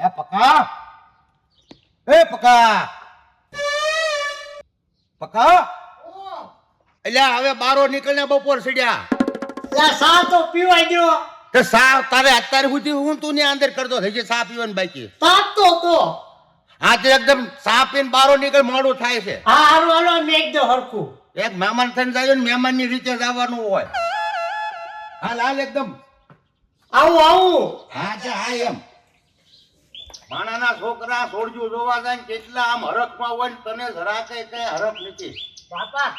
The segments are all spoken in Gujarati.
લે પકા એ પકા પકા એટલે હવે બારો નીકળને બપોર સડ્યા લા સા તો પીવાય દો તે સા તારે અત્યારે સુધી હું તું ને અંદર કરતો થઈ છે સા પીવાની બાકી તાપતો તો હા તે એકદમ સા પીને બારો નીકળ મોડું થાય છે હા હારું હાલો મેક દો હરખું એક મહેમાન થઈને જાય ને મહેમાન ની રીતે જવાનું હોય હાલ હાલ એકદમ આવું આવું હા છે હા એમ માણાના છોકરા સોળજુ જોવા જાય ને કેટલા આમ હરખમાં હોય ને તને જરા કઈ હરખ નથી બાપા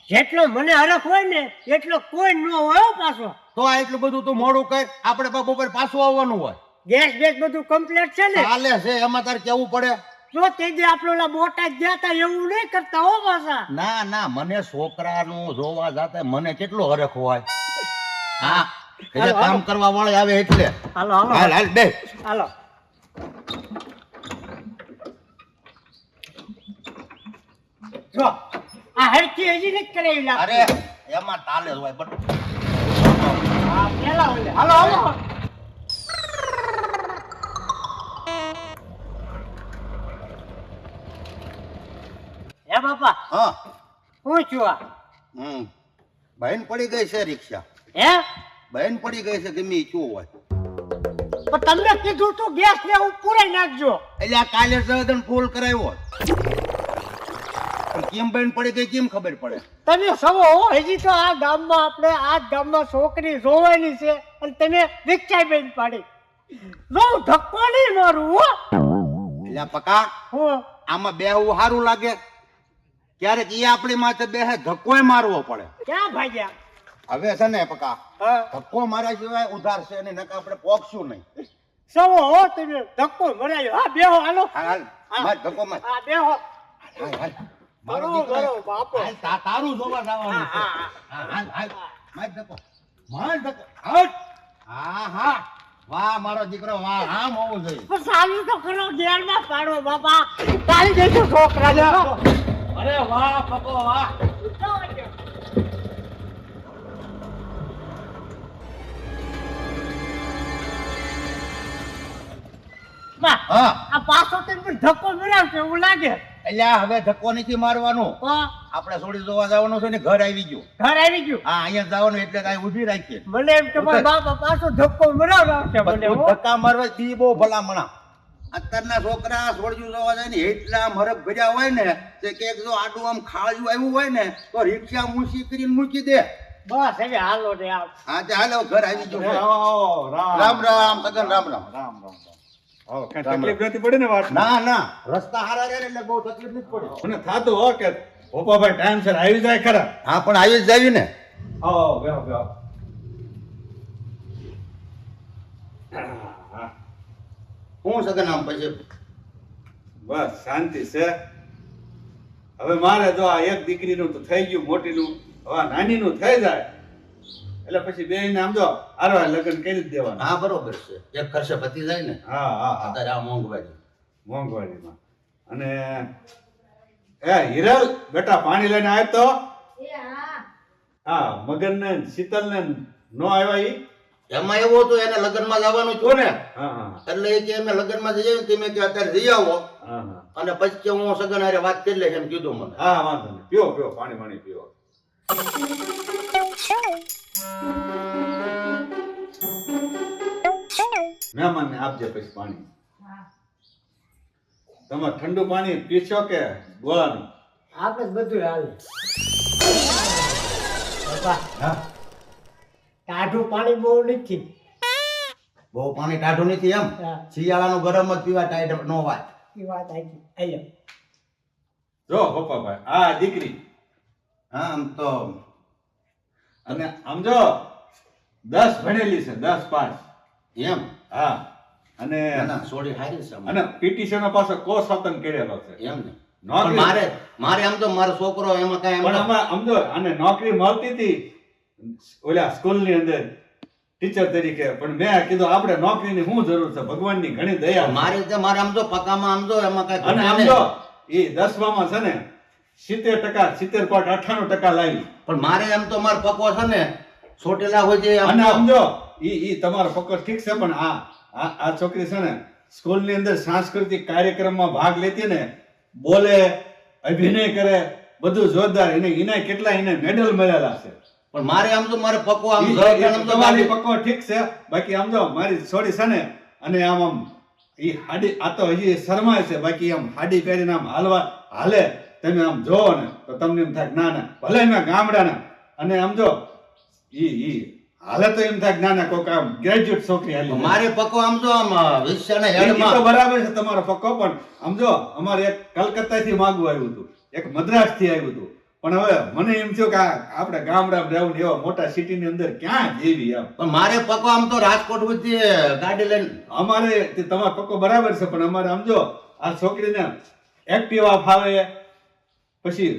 જેટલો મને હરખ હોય ને એટલો કોઈ ન હોય પાછો તો આ એટલું બધું તું મોડું કર આપણે બપોર પાછું આવવાનું હોય ગેસ બેસ બધું કમ્પ્લીટ છે ને ચાલે છે એમાં તારે કેવું પડે જો તેજે આપણે ઓલા મોટા ગયા તા એવું નહીં કરતા હો પાછા ના ના મને છોકરાનું જોવા જાતા મને કેટલો હરખ હોય હા એટલે કામ કરવા વાળા આવે એટલે હાલો હાલો હાલ હાલ બે હાલો જો આ હરકી હજી નથી કરાવી લાગ અરે એમાં તાલે જ હોય બધું હા પેલા ઓલે હાલો હાલો હે બાપા હા હું છું આ બહેન પડી ગઈ છે રિક્ષા હે બહેન પડી ગઈ છે ગમે ઈ શું હોય પણ તમને કીધું તું ગેસ ને હું પૂરાઈ નાખજો એટલે આ કાલે સદન ફૂલ કરાવ્યો પણ કેમ બહેન પડી ગઈ કેમ ખબર પડે તમે સવો હો હજી તો આ ગામમાં આપણે આ ગામમાં છોકરી જોવાની છે અને તમે રિક્ષા બેન પાડી જો ધક્કો નહીં મારું હો એટલે પકા હું આમાં બેહવું સારું લાગે ક્યારેક ઈ આપણી માથે બેહે ધક્કોય મારવો પડે ક્યાં ભાગ્યા હવે છે ને પકા હા ધક્કો માર્યા સિવાય ઉધાર છે ને નકા આપણે પોગશું નહીં સવો હો તમે ધક્કો મરાયો હા બેહો હાલો હાલ માર ધક્કો માર હા બેહો હાલ હાલ મારો દીકરો બરો બાપો હાલ તારું જોવા જવાનું છે હા, હાલ હાલ માર ધક્કો હાલ હા હા વાહ મારો દીકરો વાહ આમ હોવું જોઈએ પણ સાલું તો ખરો ગેરમાં પાડો બાપા તારી જઈશું છોકરા ને અરે વાહ પકો વાહ બા હા આ પાછો તમે ધક્કો મરાવશે એવું લાગે એટલે હવે ધક્કો નથી મારવાનો તો આપણે છોડી જોવા જવાનું છે ને ઘર આવી ગયું ઘર આવી ગયું હા અહીંયા જવાનું એટલે કાંઈ ઊભી રાખીએ મને એમ કે મારા બાપા પાછો ધક્કો મરાવશે મને બધું હો. ધક્કા મારવા દી બહુ ભલામણા અત્યારના છોકરા છોડ્યું જોવા જાય ને એટલા આમ હરખ ભર્યા હોય ને તે કે જો આડું આમ ખાળ્યું આવ્યું હોય ને તો રિક્ષા મૂકી કરીને મૂકી દે બસ હવે હાલો રે આવ હા તે હાલો ઘર આવી ગયું છે. રામ રામ રામ સગન રામ રામ રામ રામ કઈ તકલીફ નથી પડી ને વાત ના ના રસ્તા હારા રહે એટલે બહુ તકલીફ નથી પડી મને થાતું હો કે ઓપાભાઈ ટાઈમ સર આવી જાય ખરા હા પણ આવી જ જાવી ને આવો બેહો બેહો હું સગન આમ પછી બસ શાંતિ છે હવે મારે જો આ એક દીકરીનું તો થઈ ગયું મોટીનું હવે આ નાનીનું થઈ જાય એટલે પછી બેયને આમ જો આરવા લગ્ન કરી જ દેવાના હા બરોબર છે એક ખર્ચે પતી જાય ને હા હા હા અત્યારે આ મોંઘવારી મોંઘવારીમાં અને એ હિરલ બેટા પાણી લઈને આવ્યો તો હા મગનને શીતલને નો આવ્યા ઈ એમાં એવું હતું એને લગ્નમાં જવાનું છું ને હા હા એટલે એ કે અમે લગ્નમાં જઈએ ને તમે કે અત્યારે જઈ આવો હા હા અને પછી કે હું સગન હારે વાત કરી લઈશ એમ કીધું મને હા વાંધો નહીં પીવો પીવો પાણી પાણી પીવો મહેમાનને આપજે પછી પાણી તમે ઠંડુ પાણી પીશો કે ગોળાનું આપણે બધું હાલે બાપા હા ટાઢું પાણી બહુ નથી બહુ પાણી ટાઢું નથી એમ હા. શિયાળાનું ગરમ જ પીવા ટાઈટ નો વાત એ વાત આવી આયો જો પપ્પાભાઈ આ દીકરી હા આમ તો અને આમ જો 10 ભણેલી છે 10 પાસ એમ હા અને ના, ના સોડી હારી છે અને પીટીસીનો પાછો કોર્સ ઓપન કરેલો છે એમ ને નોકરી- પણ મારે આમ તો મારો છોકરો એમાં કાંઈ પણ એમ આમાં સમજો આને નોકરી મળતી હતી ઓલા સ્કૂલની અંદર ટીચર તરીકે પણ મેં કીધું આપણે નોકરીની શું જરૂર છે ભગવાનની ઘણી દયા છે. મારી રીતે મારે આમ તો પકામાં આમ તો એમાં કાંઈ અને આમ ઘટે જો નહીં. એ 10માં છે ને 70% લાવી પણ મારે એમ તો મારો પકો છે ને છોટેલા હોય છે આમ અને તો- આમ જો ઈ તમારો પકડ ઠીક છે પણ આ છોકરી છે ને સ્કૂલની અંદર સાંસ્કૃતિક કાર્યક્રમમાં ભાગ લેતી ને, બોલે, અભિનય કરે, બધું જોરદાર. એને કેટલા મેડલ મળેલા છે. પણ મારે આમ તો મારે પકો આમ તમારી પક્કો ઠીક છે, બાકી આમ જો મારી છોડી છે ને, અને આમ ઈ હાડી, આ તો હજી શરમાય છે, બાકી આમ હાડી પહેરીને આમ હાલે તમે આમ જોવો ને તો તમને એમ થાય ના ના, ભલે એમાં ગામડાના, અને આમ જો ઈ હાલે તો એમ થાય ના ના કોક આમ ગ્રેજ્યુએટ છોકરી હાલી. મારે પકો આમ તો આમ વિશ્વના ઈ તો હેડમાં બરાબર છે તમારો પક્કો, પણ આમ જો અમારે એક કલકત્તાથી માગવું આવ્યું હતું, એક મદ્રાસથી આવ્યું હતું, પણ હવે મને એમ થયું કે આપણે ગામડામાં રહેવું એવા મોટા સિટીની અંદર ક્યાં જેવી આમ. પણ મારે પકો આમ તો રાજકોટ સુધી ગાડી લઈને અમારે તમારો પક્કો બરાબર છે, પણ અમારે આમ જો આ છોકરીને એક્ટિવા ફાવે, પછી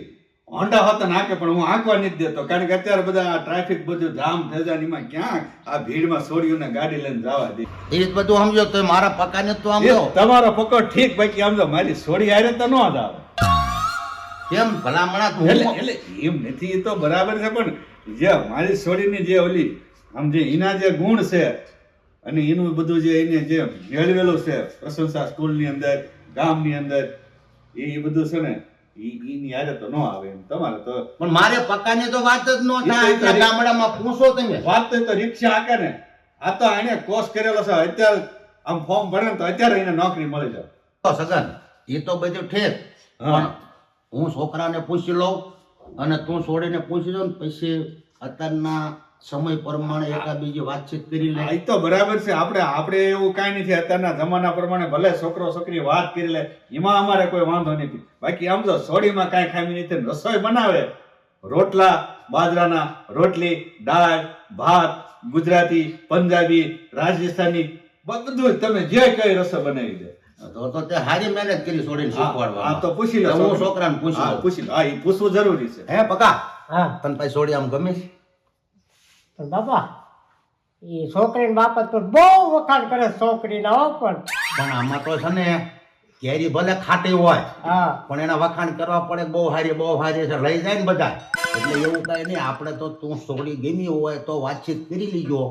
હોન્ડા હોતા નાખે, પણ હું આંકવા નથી દેતો, કારણ કે અત્યારે બધા ટ્રાફિક બધું જામ થઈ જાય, એમાં ક્યાં આ ભીડમાં છોડીઓને ગાડી લઈને જવા દે. એ રીત બધું સમજો તો મારા પકાને તો આમ એ તો તમારો પક્કો ઠીક, બાકી આમ તો મારી છોડી હારે તો ન જ આવે. કેમ ભલામણા તું એટલે એમ નથી, એ તો બરાબર છે, પણ જે મારી છોડીની જે ઓલી આમ જે એના જે ગુણ છે અને એનું બધું જે એને જે મેળવેલું છે પ્રશંસા સ્કૂલની અંદર, ગામની અંદર, એ બધું છે ને એની યારે તો ન આવે એમ. તમારે તો પણ મારે પકાની તો વાત જ ન થાય. એ તો એટલા ગામડામાં પૂછો તમે વાત તો રિક્ષા હાકે ને, આ તો આને કોર્સ કરેલો છે, અત્યારે આમ ફોર્મ ભરે ને તો અત્યારે એને નોકરી મળી જાય. તો સગન એ તો બધું ઠેર, હા. પણ હું છોકરાને પૂછી લઉં અને તું છોડીને પૂછી દઉં ને પછી અત્યારના સમય પ્રમાણે એકાદ બીજી વાતચીત કરી લે. એ તો બરાબર છે, આપણે એવું કાંઈ નથી, અત્યારના જમાના પ્રમાણે ભલે છોકરો છોકરી વાત કરી લે, એમાં અમારે કોઈ વાંધો નથી, બાકી આમ તો સોડીમાં કાંઈ ખામી નથી. રસોઈ બનાવે, રોટલા, બાજરાના રોટલી, દાળ, ભાત, ગુજરાતી, પંજાબી, રાજસ્થાની, બધું જ તમે જે કઈ રસોઈ બનાવી દે. તો તે હારી મહેનત કરી છોડીને શીખવાડવા. હા, તો પૂછી લો. હું છોકરાને પૂછી હા, લઉં. પૂછી લો. હા, એ પૂછવું જરૂરી છે. હે પકા હા તને પછી છોડી આમ ગમે છે? પણ બાપા એ છોકરીના બાપા તો બહુ વખાણ કરે છોકરીના, હો પણ પણ આમાં તો છે ને કેરી ભલે ખાટી હોય હા પણ એના વખાણ કરવા પડે, બહુ હારી છે, લઈ જાય ને બધા. એટલે એવું કઈ નહીં, આપણે તો તું છોડી ગમી હોય તો વાતચીત કરી લીજો,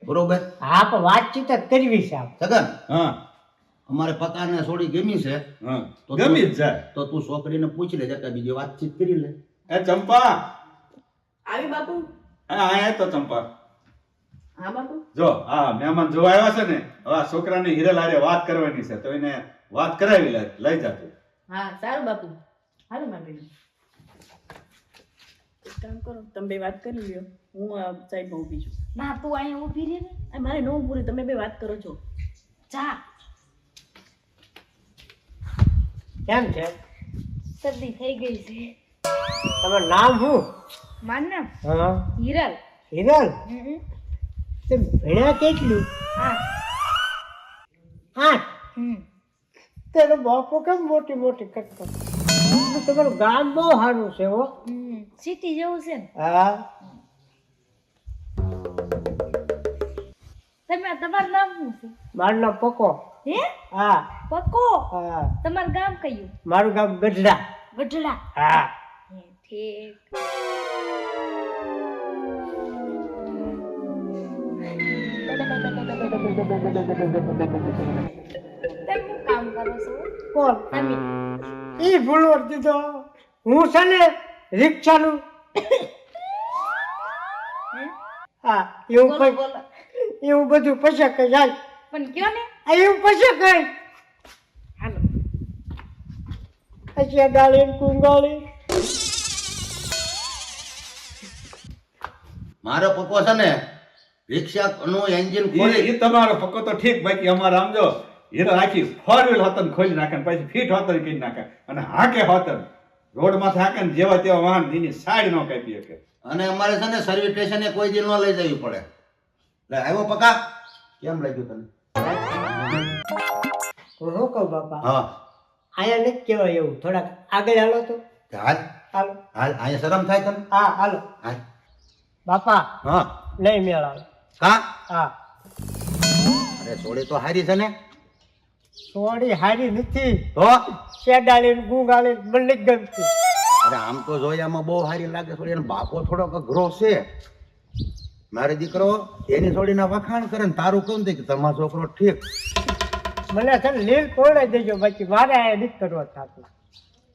બરોબર? હા પણ વાતચીત જ કરવી છે આપણે. સગન હા, અમારે પકાને છોડી ગમી છે હા, તો ગમી જ જાય. તો તું છોકરીને પૂછી લે, કે બીજી વાતચીત કરી લે. એ ચંપા, આવી બાપુ. હા આયા તો ચંપા. હા બાપુ. જો આ મહેમાન જોવા આવ્યા છે ને, હવે આ છોકરાને હિરલ હારે વાત કરવાની છે, તો એને વાત કરાવી લઈ જાતો. હા સારું બાપુ. હાલો મારી બેન. એક કામ કરો, તમે બે વાત કરી લ્યો, હું સાઈડમાં ઊભી છું. ના તું અહીંયા ઊભી રહે ને. આ મારે ન ઊભું રહે, તમે બે વાત કરો છો. જા. કેમ છે? શરદી થઈ ગઈ છે. તમારું નામ શું? મારું નામ હા હિરલ. હિરલ. તે ભણ્યા કેટલું? હા. આઠ. તેનો બાપુ કેમ મોટી મોટી કરતો? તમારું ગામ બહુ સારું છે હો. સિટી જેવું છે ને. હા તમારું નામ શું છે? મારું નામ પકો. હે હા પક્કો. હા તમારું ગામ કયું? મારું ગામ ગઢડા. ગઢડા. હા ઠીક. તમે શું કામ કરો છો? કોણ? તમે. ઈ ભૂલવા દીધો. હું છે ને રિક્ષાનું. હા એવું બોલો કઈ બોલો. એવું બધું પછી કઈ જાય. પણ કયો ને. આ એવું પછી કઈ હાલો. પછી ડાળી કુંગાળી. મારો પપ્પો છે ને રિક્ષાનું એન્જિન ખોલી એ તમારો પક્કો તો ઠીક, બાકી અમારે આમ જો હીરો આખી 4 વ્હીલ હોતન ખોલી નાખે ને પછી ફીટ હોતન કરી નાખે અને હાકે હોતન રોડ માં હાકે ને જેવા તેવા વાહન એની સાઈડ નો કાપી શકે. અને અમારે છે ને સર્વિસ સ્ટેશને કોઈ દી ન લઈ જવી પડે. એટલે આવ્યો પકા, કેમ લાગ્યું તને? હું શું કહું બાપા, હા અહીંયા નથી કહેવાય એવું. થોડાક આગળ હાલો તો. હાલ હાલો. હાલ, અહીંયા શરમ થાય તને? હા હાલો. હાલ. બાપા હા નહીં મેળ આવે. કા હા અરે છોડી તો હારી છે ને. સોડી હારી નથી. તો શેડાળી ગુંગાળી મને નથી ગમતી. અરે આમ તો જોયામાં બહુ હારી લાગે છોડી, એનો બાપો થોડોક અઘરો છે. મારો દીકરો એની છોડીના વખાણ કરે ને તારું કહું કે તમારો છોકરો ઠીક. મને છે ને લીલ કોરડે દેજો, બાકી મારે આ નથી કરવા થતું.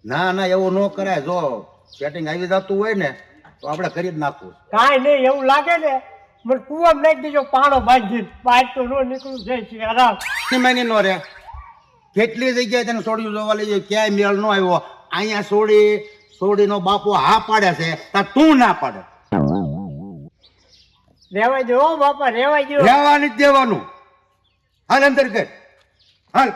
ના ના એવું ન કરાય. જો સેટિંગ આવી જતું હોય ને તો આપણે કરી જ નાખવું. કાંઈ નહીં, એવું લાગે ને મને કુવામાં નાખી દેજો, પાણો બાંધી. બહાર તો ન નીકળું જાય છે આરામ. મહિને નો રે કેટલી જગ્યાએ તને સોડિયું જોવા લઈ જાય, ક્યાંય મેળ ન આવ્યો. અહીંયા સોડીનો બાપો હા પાડે છે, તો તું ના પાડે. રેવાય દો હો બાપા, રેવાય દો. રહેવાની જ દેવાનું. હાલ અંદર કર, હાલ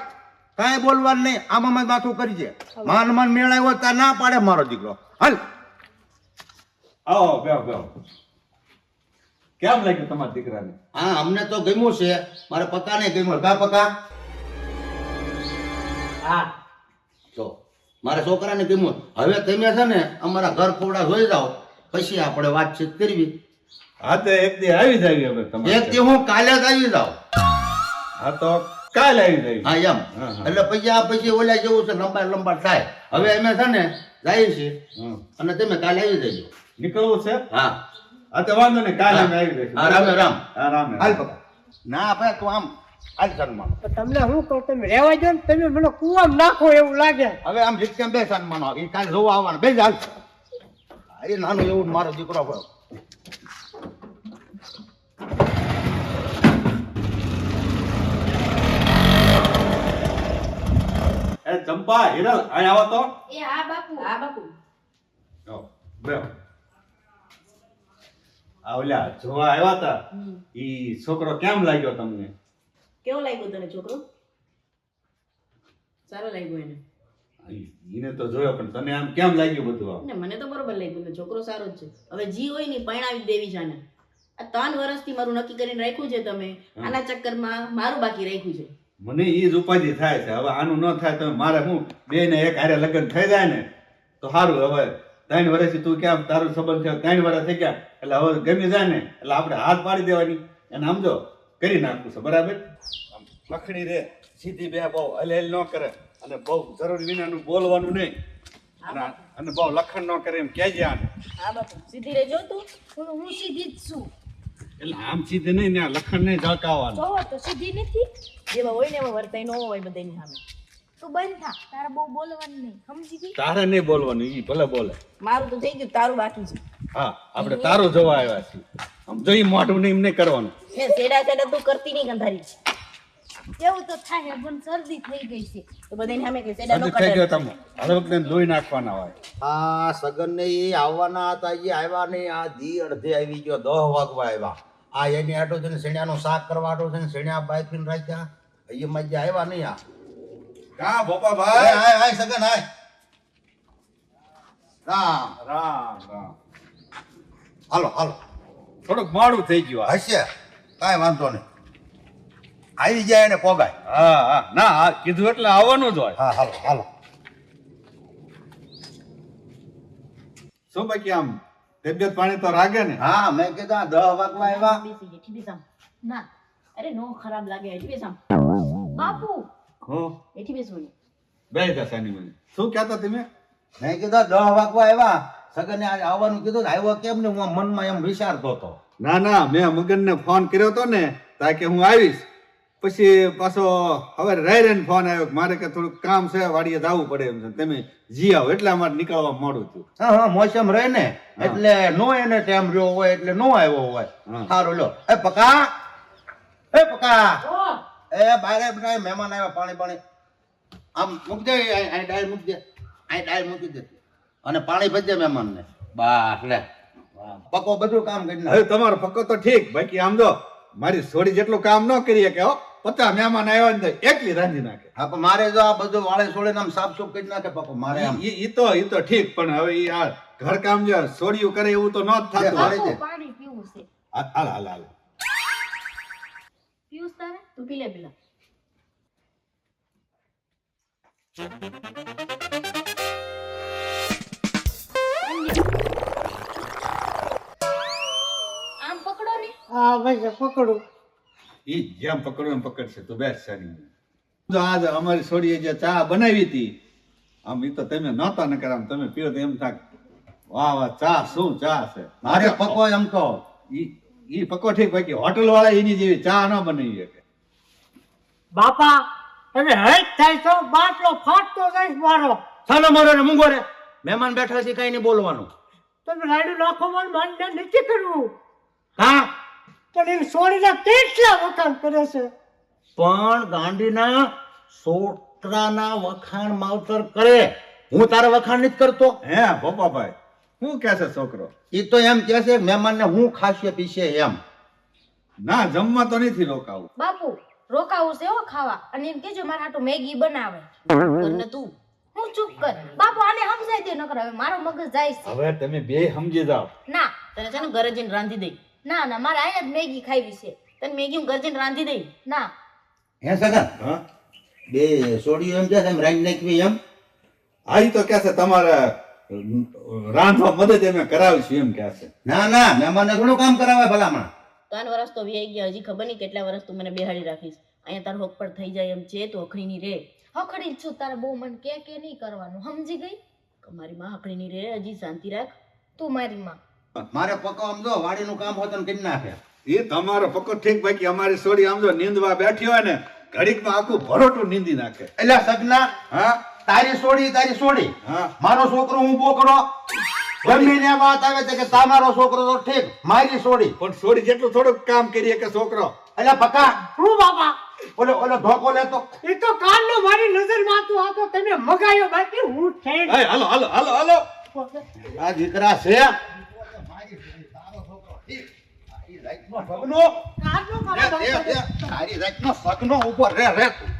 કાંઈ બોલવાનું નહીં. આમાં માથું કરી છે. માન માન મેળ આવ્યો તો ના પાડે મારો દીકરો. હાલ આવો બેહો બેહો. કેમ લાગ્યું તમારા દીકરાને? હા અમને તો ગમ્યું છે, મારા પકાને ગમ્યું. કા પકા? હા તો મારા છોકરાને ગમ્યું. હવે તમે છે ને અમારા ઘર ખોડા જોઈ જાઓ, પછી આપણે વાતચીત કરવી. હા તો એક દી આવી જાય હવે તમારે. એક દી હું કાલે જ આવી જાઉં. હા તો કાલે આવી જાય. હા એમ હા, હા. એટલે પછી ઓલા જેવું છે, લંબાડ થાય. હવે અમે છે ને જઈએ છીએ અને તમે કાલે આવી જજો. નીકળવું છે? હા હા તો વાંધો નહીં, કાલે અમે આવી જઈશું. હા, રામે રામ. હા, રામે હાલ રામ. પકા. ના ભાઈ તું આમ હાલ સન્માન. તો તમને હું કહું, તમે રેવાય દો ને, તમે મને કુવામાં નાખો એવું લાગે. હવે આમ રિક્ષા બે સન્માન એ કાલે જોવા આવવાના. બે હાલ. એ નાનું એવું મારો દીકરો હોય. એ ચંપા, હિરલ, અહીં આવો તો. એ હા બાપુ. હા બાપુ. આવો, બેહો. આ ઓલા જોવા આવ્યા હતા, ઈ છોકરો કેમ લાગ્યો તમને? કેવો લાગ્યો તને છોકરો? સારો લાગ્યો એને. એને તો જોયો, પણ તને આમ કેમ લાગ્યું બધું? આમ ને મને તો બરોબર લાગ્યું ને છોકરો સારો જ છે. હવે જી હોય ને પરણાવી દેવી છે આને. આ 3 વર્ષથી મારું નક્કી કરીને રાખ્યું છે તમે, આના ચક્કરમાં મારું બાકી રાખ્યું છે. મને ઈ જ ઉપાધિ થાય છે. હવે આનું ન થાય તો મારે હું બે ને એક હારે લગ્ન થઈ જાય ને તો સારું. હવે 3 વર્ષથી તું કેમ તારું સંબંધ થયો, 3 વર્ષ થઈ ગયા એટલે હવે ગમી જાય ને એટલે આપણે હાથ પાડી દેવાની અને આમ જો કરી નાખવું છે. બરાબર? આમ લખણી રે સીધી બે બહુ હલેલ ન કરે અને બહુ જરૂરી વિનાનું બોલવાનું નહીં અને બહુ લખણ ન કરે એમ કહેજે આને. હા બાપુ સીધી રહેજો તું. હું સીધી જ છું. એટલે આમ સીધે નહીં ને લખણ નહીં ઝળકાવવાનું. કહો તો સીધી નથી. જેવા હોય ને એવા વર્તાય ન હોય બધાની સામે. તું બંધ થા, તારે બહુ બોલવાનું નહીં, સમજી ગઈ? તારે નહીં બોલવાનું, ઈ ભલે બોલે. મારું તો થઈ ગયું, તારું બાકી છે. હા આપણે તારું જોવા આવ્યા છીએ. આમ જોઈ મોઢું નહીં એમ નહીં કરવાનું. હે સેડા સેડા તું કરતી નહીં ગંધારી છે. એવું તો થાય, પણ શરદી થઈ ગઈ છે. તો બધાની સામે કે સેડા નો હજી થઈ ગયો કટાય. તમે હવે વખતે લોહી નાખવાના હોય. આ સગન ને એ આવવાના હતા, એ આવ્યા નહીં. આ દી અડધે આવી ગયો, 10 વાગવા આવ્યા. આ એની આટો છે ને શેણાનું શાક કરવા આટો છે ને શેણા બાફીને રાખ્યા. અહીંયા જે આવ્યા નહીં. આ કા બોપા હાય હાય હાય સગન હાય. રામ રામ રામ. હાલો હાલો. થોડુંક મોડું થઈ ગયું આ. હશે કાંઈ વાંધો નહીં, આવી જાય ને પોગાય. હા હા ના હા કીધું એટલે આવવાનું જ હોય. હા હાલો હાલો. શું બાકી આમ તબિયત પાણી તો રાગે ને? હા મેં કીધું આ 10 વાગવા આવ્યા. બેસી ગઈ, ઠીક છે આમ. ના અરે નો ખરાબ લાગે એઠી બેસ આમ. બાપુ, હો એઠી બેસવું નહીં. બે દસાની મને શું કહેતા તમે? મેં કીધું 10 વાગવા આવ્યા. સગને આજે આવવાનું કીધું, આવ્યો કેમ ને? હું આમ મનમાં એમ વિચારતો હતો. ના ના મેં મગનને ફોન કર્યો હતો ને તા કે હું આવીશ. પછી પાછો હવે રહીને ફોન આવ્યો કે મારે કે થોડુંક કામ છે, વાડીએ જવું પડે એમ છે, તમે જી આવો. એટલે અમારે નીકળવા મોડું થયું. હા હા મોસમ રહે ને એટલે નો એને ટાઈમ રહ્યો હોય એટલે નો આવ્યો હોય. હા. સારું લો. એ પકા, એ પકા, એ બારે બધા મહેમાન આવ્યા. પાણી પાણી આમ મૂકી દે. અહીં ડાળ મૂકી દે, અહીં ડાળ મૂકી દે અને પાણી ભરી દે મહેમાનને. બસ લે પકો બધું કામ કરી નાખ. હવે તમારો પક્કો તો ઠીક, બાકી આમ જો મારી છોડી જેટલું કામ ન કરી શકે. હો 50 મહેમાન આવ્યા ને તો એકલી રાંધી નાખે. હા પણ મારે જો આ બધું વાળે છોડીને આમ સાફ સુફ કરી નાખે પકો. મારે આમ ઈ તો ઠીક, પણ હવે ઈ આ ઘર કામ જે છોડીયું કરે એવું તો ન જ થતું. હાલે બાપુ છે. પાણી પીવું છે. હાલ હાલ હાલ. પીવું છે તારે? તું પી લે પેલા. આમ પકડો ને. હા ભાઈ પકડું. ઈ જેમ પકડો એમ પકડશે. તું બેસ સાની. જો આજ અમારી છોડીએ જે ચા બનાવી હતી, આમ ઈ તો તમે નહોતા ન કરામ, તમે પીઓ તો એમ થાક વાહ વાહ ચા શું ચા છે. મારે પકો એમ તો ઈ પકો ઠીક, બાકી હોટલ વાળા એની જેવી ચા ન બનાવી શકે. બાપા હવે હજ થાય તો બાટલો ફાટતો જાય મારો. સાનો મારો ને મૂંગો રે મહેમાન બેઠા છે કઈ નહીં બોલવાનું. તમે રાયડું નાખો માનને નથી કરવું. હા પણ એ છોડીને કેટલા વખાણ કરે છે. પણ ગાંડીના છોકરાના વખાણ માવતર કરે, હું તારા વખાણ નથી કરતો. હે પપ્પાભાઈ શું કહે છે છોકરો? એ તો એમ કહે છે મહેમાનને હું ખાશે પીશે એમ. ના જમવા તો નથી રોકાવું. બાપુ રોકાવું છે હો ખાવા, અને એમ કેજો મારા હાટુ મેગી બનાવે. કરને તું હું ચૂપ કર બાપુ, આને સમજાય તે નકર હવે મારો મગજ જાય છે. હવે તમે બે સમજી જાઓ. ના તને છે ને ઘરે જઈને રાંધી દઈ. ના ના, મારે અહીંયા જ મેગી ખાવી છે. તને મેગી હું ઘરે જઈને રાંધી દઈ. ના હે સગન હા બે સોડિયું એમ કે એમ રાઈ નાખવી એમ. આ ઈ તો કહે છે તમારે રાંધવા મદદ અમે કરાવીશું એમ કહે છે. ના ના મહેમાનને ઘણું કામ કરાવે ભલામણ. 3 વર્ષ તો વી ગયા, હજી ખબર નહીં કેટલા વર્ષ તું મને બેહાડી રાખીશ. અહીંયા તારો હોક પર થઈ જાય એમ છે તો અખડીની રે. હખડી છું, તારે બહુ મન કે નહીં કરવાનું, સમજી ગઈ? મારી માં અખડીની રે, હજી શાંતિ રાખ. તું મારી માં. મારે પકો આમ જો વાડીનું કામ હોત ને કરી નાખે. એ તમારો પક્કો ઠીક ભાઈ કે અમારી સોડી આમ જો નીંદવા બેઠી હોય ને ઘડીકમાં આખું ભરોટું નીંદી નાખે. એટલે સગના હા તારી સોડી હા મારો છોકરો હું બોકડો ગમીને વાત આવે છે કે તમારો છોકરો તો ઠીક, મારી સોડી. પણ સોડી જેટલું થોડુંક કામ કરીએ કે છોકરો. એટલે પકા હું બાપા, ઓલો ધોકો લેતો. એ તો કાલનો મારી નજરમાં હતો, આ તો તમે મગાયો બાકી હું થઈ. એ હાલો હાલો હાલો હાલો. આ દીકરા છે કાલનો મારા બાપા. તારી રાતનો સગનો ઉપર રે તું.